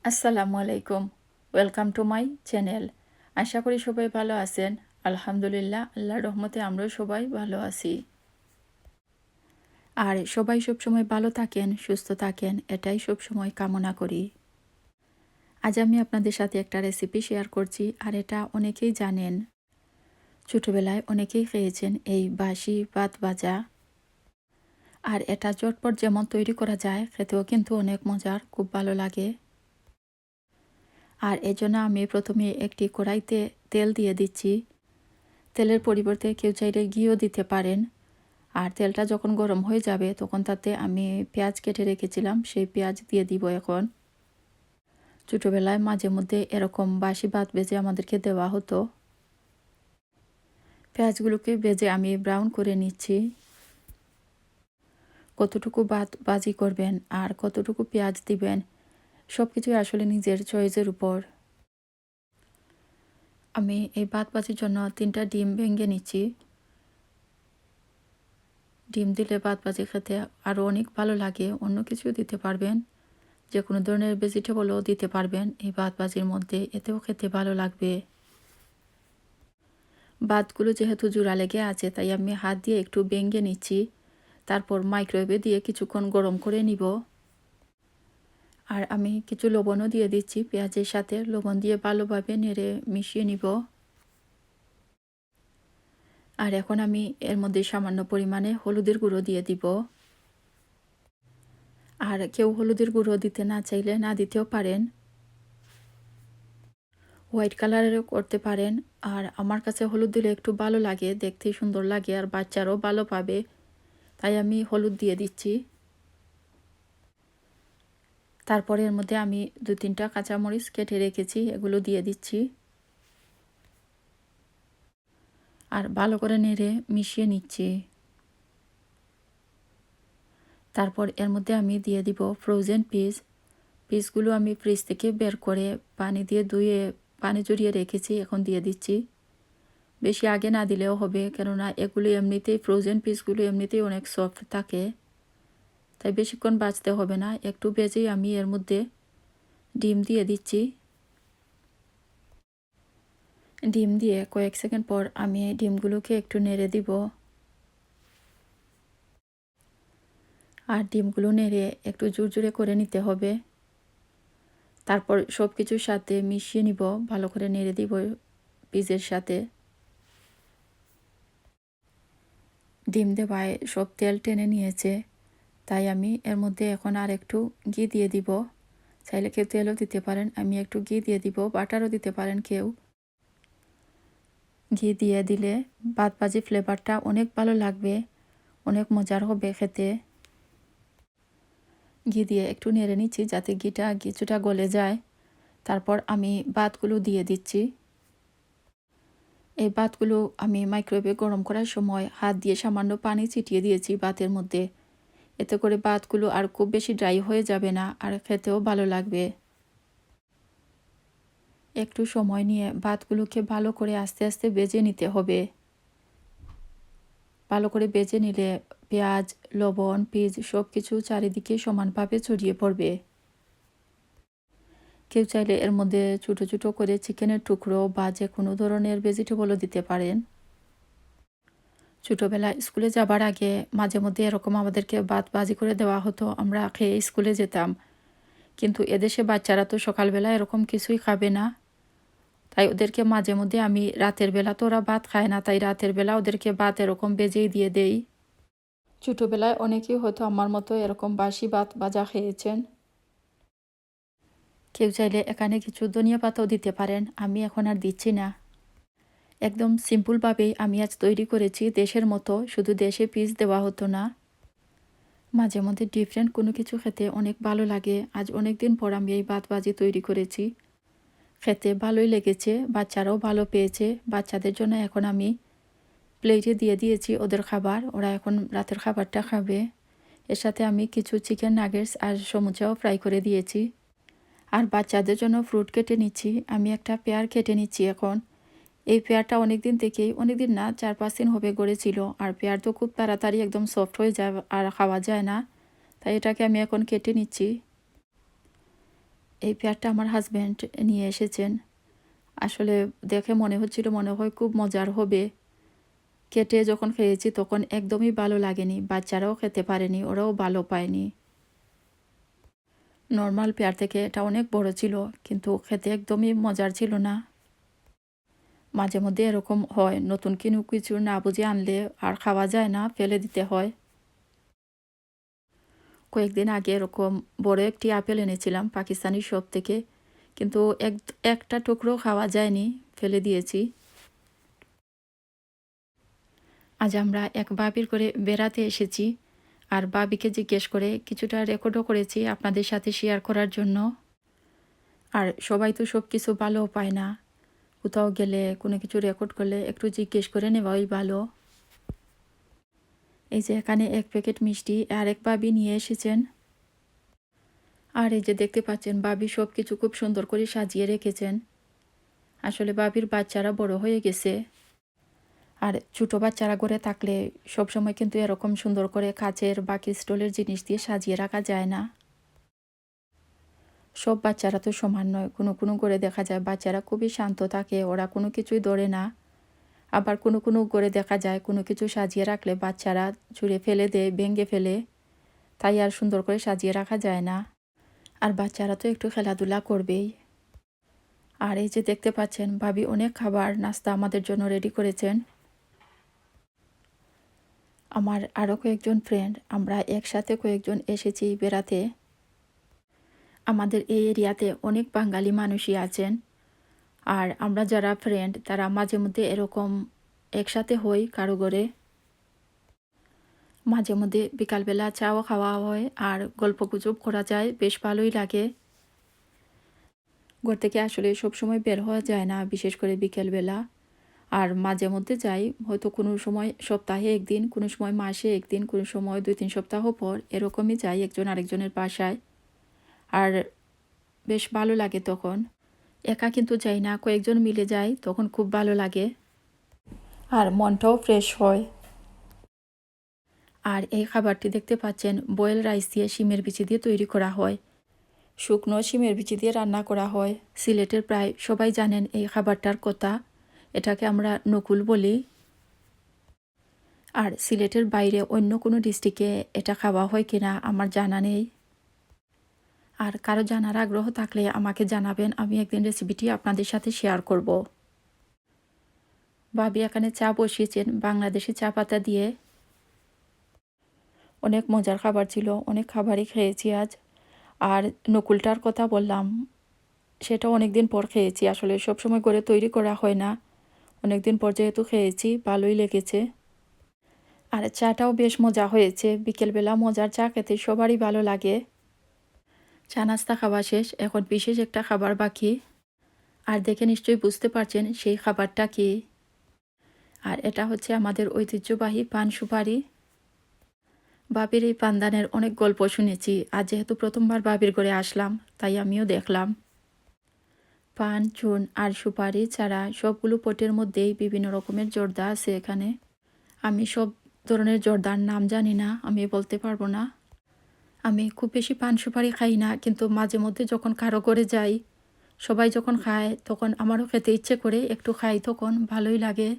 আসসালামু আলাইকুম। Welcome to my channel. আশা করি সবাই ভালো আছেন। আলহামদুলিল্লাহ, আল্লাহর রহমতে আমরাও সবাই ভালো আছি। আর সবাই সবসময় ভালো থাকেন, সুস্থ থাকেন, এটাই সবসময় কামনা করি। আজ আমি আপনাদের সাথে একটা রেসিপি শেয়ার করছি, আর এটা অনেকেই জানেন। ছোটবেলায় অনেকেই খেয়েছেন এই বাসি ভাত ভাজা। আর এটা ঝটপট যেমন তৈরি করা যায়, খেতেও কিন্তু অনেক মজার, খুব ভালো লাগে। আর এজন্য আমি প্রথমে একটি কড়াইতে তেল দিয়ে দিচ্ছি। তেলের পরিবর্তে কেউ চাইলে ঘিও দিতে পারেন। আর তেলটা যখন গরম হয়ে যাবে তখন তাতে আমি পেঁয়াজ কেটে রেখেছিলাম, সেই পেঁয়াজ দিয়ে দিব এখন। ছোটোবেলায় মাঝে মধ্যে এরকম বাসি ভাত ভেজে আমাদেরকে দেওয়া হতো। পেঁয়াজগুলোকে ভেজে আমি ব্রাউন করে নিচ্ছি। কতটুকু ভাত ভাজি করবেন আর কতটুকু পেঁয়াজ দিবেন, সব কিছুই আসলে নিজের চয়েসের উপর। আমি এই ভাত ভাজির জন্য 3টা ডিম ভেঙে নিচ্ছি। ডিম দিলে ভাত ভাজি খেতে আরও অনেক ভালো লাগে। অন্য কিছু দিতে পারবেন, যে কোনো ধরনের ভেজিটেবলও দিতে পারবেন এই ভাত ভাজির মধ্যে, এতেও খেতে ভালো লাগবে। ভাতগুলো যেহেতু জোড়া লেগে আছে, তাই আমি হাত দিয়ে একটু ভেঙে নিচ্ছি। তারপর মাইক্রোওয়েভে দিয়ে কিছুক্ষণ গরম করে নিব। আর আমি কিছু লবণও দিয়ে দিচ্ছি পেঁয়াজের সাথে। লবণ দিয়ে ভালোভাবে নেড়ে মিশিয়ে নিব। আর এখন আমি এর মধ্যে সামান্য পরিমাণে হলুদের গুঁড়ো দিয়ে দিব। আর কেউ হলুদের গুঁড়ো দিতে না চাইলে না দিতেও পারেন, হোয়াইট কালারেরও করতে পারেন। আর আমার কাছে হলুদ দিলে একটু ভালো লাগে, দেখতে সুন্দর লাগে, আর বাচ্চারাও ভালো পাবে, তাই আমি হলুদ দিয়ে দিচ্ছি। তারপরে এর মধ্যে আমি 2-3টা কাঁচামরিচ কেটে রেখেছি, এগুলো দিয়ে দিচ্ছি। আর ভালো করে নেড়ে মিশিয়ে নিচ্ছি। তারপর এর মধ্যে আমি দিয়ে দিব ফ্রোজেন পিসগুলো আমি ফ্রিজ থেকে বের করে পানি দিয়ে ধুয়ে পানি জড়িয়ে রেখেছি, এখন দিয়ে দিচ্ছি। বেশি আগে না দিলেও হবে, কেননা এগুলো এমনিতেই ফ্রোজেন পিসগুলো এমনিতেই অনেক সফট থাকে, তাই বেশিক্ষণ ভাজতে হবে না। একটু ভেজেই আমি এর মধ্যে ডিম দিয়ে দিচ্ছি। ডিম দিয়ে কয়েক সেকেন্ড পর আমি ডিমগুলোকে একটু নেড়ে দিব। আর ডিমগুলো নেড়ে একটু জোরে করে নিতে হবে। তারপর সব কিছুর সাথে মিশিয়ে নিব, ভালো করে নেড়ে দিব পিসের সাথে। ডিম দেওয়ায় সব তেল টেনে নিয়েছে, তাই আমি এর মধ্যে এখন আর একটু ঘি দিয়ে দিব। চাইলে কেউ তেলও দিতে পারেন, আমি একটু ঘি দিয়ে দিব, বাটারও দিতে পারেন কেউ। ঘি দিয়ে দিলে ভাত ভাজি ফ্লেভারটা অনেক ভালো লাগবে, অনেক মজার হবে খেতে। ঘি দিয়ে একটু নেড়ে নিচ্ছি যাতে ঘিটা কিছুটা গলে যায়। তারপর আমি ভাতগুলো দিয়ে দিচ্ছি। এই ভাতগুলো আমি মাইক্রোওয়েভে গরম করার সময় হাত দিয়ে সামান্য পানি ছিটিয়ে দিয়েছি ভাতের মধ্যে। এতে করে ভাতগুলো আর খুব বেশি ড্রাই হয়ে যাবে না, আর খেতেও ভালো লাগবে। একটু সময় নিয়ে ভাতগুলোকে ভালো করে আস্তে আস্তে ভেজে নিতে হবে। ভালো করে ভেজে নিলে পেঁয়াজ, লবণ, পিঁয়াজ সব কিছু চারিদিকে সমানভাবে ছড়িয়ে পড়বে। কেউ চাইলে এর মধ্যে ছোটো ছোটো করে চিকেনের টুকরো বা যে কোনো ধরনের ভেজিটেবলও দিতে পারেন। ছোটোবেলায় স্কুলে যাবার আগে মাঝে মধ্যে এরকম আমাদেরকে ভাত ভাজি করে দেওয়া হতো, আমরা খেয়ে স্কুলে যেতাম। কিন্তু এদেশে বাচ্চারা তো সকালবেলা এরকম কিছুই খাবে না, তাই ওদেরকে মাঝে মধ্যে আমি রাতের বেলা তো ওরা ভাত খায় না, তাই রাতের বেলা ওদেরকে ভাত এরকম ভেজেই দিয়ে দেই। ছোটোবেলায় অনেকেই হয়তো আমার মতো এরকম বাসি ভাত ভাজা খেয়েছেন। কেউ চাইলে এখানে কিছু ধনিয়া পাতাও দিতে পারেন, আমি এখন আর দিচ্ছি না। একদম সিম্পলভাবেই আমি আজ তৈরি করেছি, দেশের মতো, শুধু দেশে পিস দেওয়া হতো না। মাঝে মধ্যে ডিফারেন্ট কোনো কিছু খেতে অনেক ভালো লাগে। আজ অনেক দিন পর আমি এই ভাত ভাজি তৈরি করেছি, খেতে ভালোই লেগেছে, বাচ্চারাও ভালো পেয়েছে। বাচ্চাদের জন্য এখন আমি প্লেটে দিয়ে দিয়েছি ওদের খাবার, ওরা এখন রাতের খাবারটা খাবে। এর সাথে আমি কিছু চিকেন নাগেটস আর সমুচাও ফ্রাই করে দিয়েছি। আর বাচ্চাদের জন্য ফ্রুট কেটে নিচ্ছি, আমি একটা পেয়ার কেটে নিচ্ছি এখন। এই পেয়ারটা অনেক দিন থেকেই, অনেক দিন না, 4-5 দিন হবে গড়েছিল। আর পেয়ার তো খুব তাড়াতাড়ি একদম সফট হয়ে যায় আর খাওয়া যায় না, তাই এটাকে আমি এখন কেটে নিচ্ছি। এই পেয়ারটা আমার হাজব্যান্ড নিয়ে এসেছেন। আসলে দেখে মনে হচ্ছিল মনে হয় খুব মজার হবে। কেটে যখন খেয়েছি তখন একদমই ভালো লাগেনি, বাচ্চারাও খেতে পারেনি, ওরাও ভালো পায়নি। নর্মাল পেয়ার থেকে এটা অনেক বড় ছিল, কিন্তু খেতে একদমই মজার ছিল না। মাঝে মধ্যে এরকম হয়, নতুন কোনো কিছু না বুঝে আনলে আর খাওয়া যায় না, ফেলে দিতে হয়। কয়েকদিন আগে এরকম বড় একটি আপেল এনেছিলাম পাকিস্তানি শপ থেকে, কিন্তু একটা টুকরো খাওয়া যায়নি, ফেলে দিয়েছি। আজ আমরা এক বাবির করে বেড়াতে এসেছি, আর বাবিকে জিজ্ঞেস করে কিছুটা রেকর্ডও করেছি আপনাদের সাথে শেয়ার করার জন্য। আর সবাই তো সব কিছু ভালো পায় না, কোথাও গেলে কোনো কিছু রেকর্ড করলে একটু জিজ্ঞেস করে নেওয়াই ভালো। এই যে এখানে এক প্যাকেট মিষ্টি আর এক বাবি নিয়ে এসেছেন। আর এই যে দেখতে পাচ্ছেন বাবি সব কিছু খুব সুন্দর করে সাজিয়ে রেখেছেন। আসলে বাবির বাচ্চারা বড় হয়ে গেছে, আর ছোটো বাচ্চারা ঘরে থাকলে সবসময় কিন্তু এরকম সুন্দর করে কাচের বা ক্রিস্টালের জিনিস দিয়ে সাজিয়ে রাখা যায় না। সব বাচ্চারা তো সমান নয়, কোনো কোনো ঘরে দেখা যায় বাচ্চারা খুবই শান্ত থাকে, ওরা কোনো কিছুই ধরে না। আবার কোনো কোনো ঘরে দেখা যায় কোনো কিছু সাজিয়ে রাখলে বাচ্চারা ছুঁড়ে ফেলে দেয়, ভেঙে ফেলে, তাই আর সুন্দর করে সাজিয়ে রাখা যায় না। আর বাচ্চারা তো একটু খেলাধুলা করবেই। আর এই যে দেখতে পাচ্ছেন ভাবি অনেক খাবার নাস্তা আমাদের জন্য রেডি করেছেন। আমার আরও কয়েকজন ফ্রেন্ড, আমরা একসাথে কয়েকজন এসেছি বেড়াতে। আমাদের এই এরিয়াতে অনেক বাঙালি মানুষই আছেন, আর আমরা যারা ফ্রেন্ড তারা মাঝে মধ্যে এরকম একসাথে হই কারো ঘরে। মাঝে মধ্যে বিকালবেলা চাও খাওয়া হয় আর গল্পগুজব করা যায়, বেশ ভালোই লাগে। ঘর থেকে আসলে সবসময় বের হওয়া যায় না, বিশেষ করে বিকেলবেলা। আর মাঝে মধ্যে যাই, হয়তো কোনো সময় সপ্তাহে একদিন, কোনো সময় মাসে একদিন, কোনো সময় 2-3 সপ্তাহ পর এরকমই যাই একজন আরেকজনের বাসায়। আর বেশ ভালো লাগে তখন। একা কিন্তু যাই না, কয়েকজন মিলে যাই, তখন খুব ভালো লাগে আর মনটাও ফ্রেশ হয়। আর এই খাবারটি দেখতে পাচ্ছেন বয়েল রাইস দিয়ে শিমের বিচি দিয়ে তৈরি করা হয়। শুকনো শিমের বিচি দিয়ে রান্না করা হয়। সিলেটের প্রায় সবাই জানেন এই খাবারটার কথা, এটাকে আমরা নকুল বলি। আর সিলেটের বাইরে অন্য কোনো ডিস্ট্রিক্টে এটা খাওয়া হয় কিনা আমার জানা নেই। আর কারো জানার আগ্রহ থাকলে আমাকে জানাবেন, আমি একদিন রেসিপিটি আপনাদের সাথে শেয়ার করব। ভাবি এখানে চা বসিয়েছেন বাংলাদেশি চা পাতা দিয়ে। অনেক মজার খাবার ছিল, অনেক খাবারই খেয়েছি আজ। আর নকুলটার কথা বললাম, সেটা অনেক দিন পর খেয়েছি, আসলে সবসময় করে তৈরি করা হয় না। অনেক দিন পর যেহেতু খেয়েছি, ভালোই লেগেছে। আর চাটাও বেশ মজা হয়েছে, বিকেলবেলা মজার চা খেতে সবারই ভালো লাগে। চা নাস্তা খাওয়া শেষ, এখন বিশেষ একটা খাবার বাকি। আর দেখে নিশ্চয়ই বুঝতে পারছেন সেই খাবারটা কি। আর এটা হচ্ছে আমাদের ঐতিহ্যবাহী পান সুপারি। বাবির এই পানদানের অনেক গল্প শুনেছি, আর যেহেতু প্রথমবার বাবির ঘরে আসলাম তাই আমিও দেখলাম। পান, চুন আর সুপারি ছাড়া সবগুলো পটের মধ্যেই বিভিন্ন রকমের জর্দা আছে এখানে। আমি সব ধরনের জর্দার নাম জানি না, আমি বলতে পারবো না। আমি খুব বেশি পান সুপারি খাই না, কিন্তু মাঝে মধ্যে যখন কারো ঘরে যাই, সবাই যখন খায় তখন আমারও খেতে ইচ্ছে করে, একটু খাই, তখন ভালোই লাগে।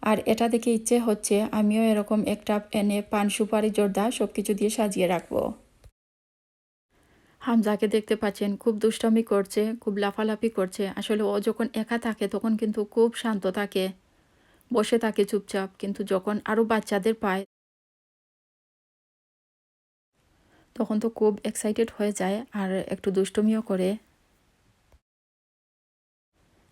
আর এটা দেখে ইচ্ছে হচ্ছে আমিও এরকম একটা এনে পান সুপারি জর্দা সব কিছু দিয়ে সাজিয়ে রাখবো। হামজাকে দেখতে পাচ্ছেন খুব দুষ্টামি করছে, খুব লাফালাফি করছে। আসলে ও যখন একা থাকে তখন কিন্তু খুব শান্ত থাকে, বসে থাকে চুপচাপ, কিন্তু যখন আরও বাচ্চাদের পায় তখন তো খুব এক্সাইটেড হয়ে যায় আর একটু দুষ্টুমিও করে।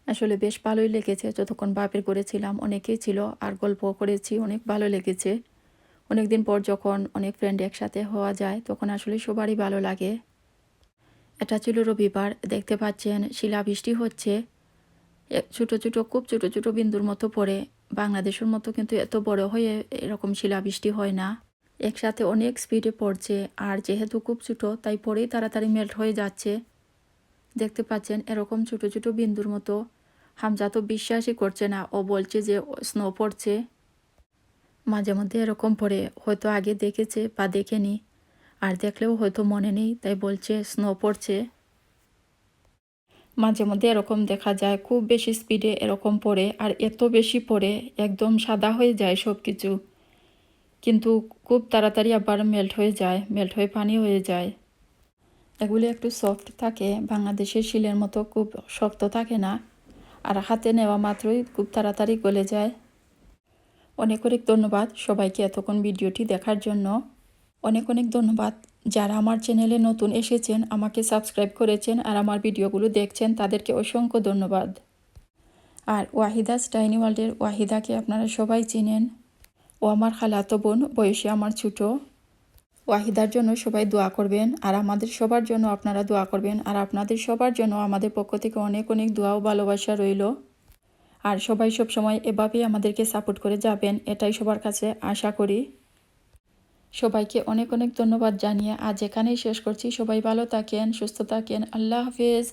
আসলে বেশ ভালোই লেগেছে, যতক্ষণ বাপের করেছিলাম অনেকেই ছিল আর গল্প করেছি, অনেক ভালো লেগেছে। অনেকদিন পর যখন অনেক ফ্রেন্ড একসাথে হওয়া যায় তখন আসলে সবারই ভালো লাগে। এটা ছিল রবিবার, দেখতে পাচ্ছেন শিলাবৃষ্টি হচ্ছে। ছোটো ছোটো খুব ছোটো ছোটো বিন্দুর মতো পড়ে, বাংলাদেশের মতো কিন্তু এত বড় হয়ে এরকম শিলাবৃষ্টি হয় না। একসাথে অনেক স্পিডে পড়ছে, আর যেহেতু খুব ছোটো তাই পরেই তাড়াতাড়ি মেল্ট হয়ে যাচ্ছে। দেখতে পাচ্ছেন এরকম ছোটো ছোটো বিন্দুর মতো। হামজা তো বিশ্বাসই করছে না, ও বলছে যে স্নো পড়ছে। মাঝে মধ্যে এরকম পড়ে, হয়তো আগে দেখেছে বা দেখেনি। আর দেখলেও হয়তো মনে নেই, তাই বলছে স্নো পড়ছে। মাঝে মধ্যে এরকম দেখা যায়, খুব বেশি স্পিডে এরকম পড়ে, আর এত বেশি পড়ে একদম সাদা হয়ে যায় সব কিছু, কিন্তু খুব তাড়াতাড়ি আবার মেল্ট হয়ে যায়, মেল্ট হয়ে পানি হয়ে যায়। এগুলি একটু সফট থাকে, বাংলাদেশের শিলের মতো খুব শক্ত থাকে না, আর হাতে নেওয়া মাত্রই খুব তাড়াতাড়ি গলে যায়। অনেক অনেক ধন্যবাদ সবাইকে এতক্ষণ ভিডিওটি দেখার জন্য। অনেক অনেক ধন্যবাদ যারা আমার চ্যানেলে নতুন এসেছেন, আমাকে সাবস্ক্রাইব করেছেন আর আমার ভিডিওগুলো দেখছেন, তাদেরকে অসংখ্য ধন্যবাদ। আর ওয়াহিদাস টাইনি ওয়ার্ল্ডের ওয়াহিদাকে আপনারা সবাই চিনেন। ও আমার খালাতো বোন, বয়সে আমার ছোটো। ওয়াহিদার জন্য সবাই দোয়া করবেন, আর আমাদের সবার জন্য আপনারা দোয়া করবেন, আর আপনাদের সবার জন্য আমাদের পক্ষ থেকে অনেক অনেক দোয়া ও ভালোবাসা রইল। আর সবাই সবসময় এভাবেই আমাদেরকে সাপোর্ট করে যাবেন, এটাই সবার কাছে আশা করি। সবাইকে অনেক অনেক ধন্যবাদ জানিয়ে আজ এখানেই শেষ করছি। সবাই ভালো থাকেন, সুস্থ থাকেন। আল্লাহ হাফেজ।